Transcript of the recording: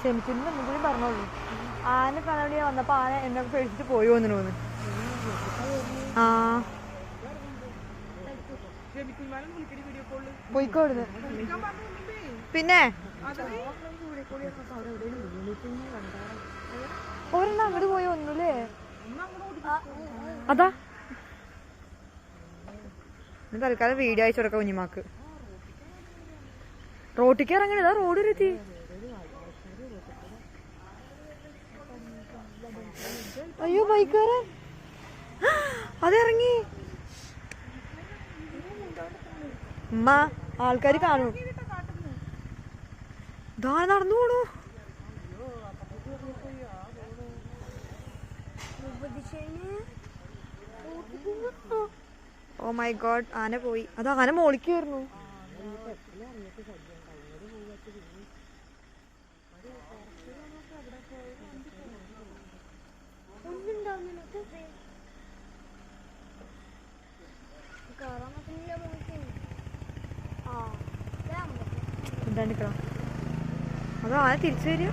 ക്ഷമിച്ചിരുന്നു ഒന്നും കൂടി പറഞ്ഞോളൂ. ആന കാണാൻ വന്നപ്പോ ആന എന്നെ പേടിച്ചിട്ട് പോയി വന്നു. ആ പോയിക്കോടുന്നു. പിന്നെ ഒരെണ്ണം അങ്ങോട്ട് പോയി ഒന്നുല്ലേ? അതാ തൽക്കാലം വീഡിയോ അയച്ചു കൊടുക്കാം കുഞ്ഞിമാക്ക്. റോട്ടിക്ക് ഇറങ്ങണതാ, റോഡ് എത്തി. അയ്യോ ബൈക്കാരൻ അതിറങ്ങി. ഉമ്മ ആൾക്കാര് കാണും. ഇതാ നടന്നു പോണു. ഓ മൈ ഗോഡ്, ആന പോയി. അത് ആന മോളിക്ക് വരുന്നു. എന്താ നിക്കണം? അത് ആന തിരിച്ചു വരിക.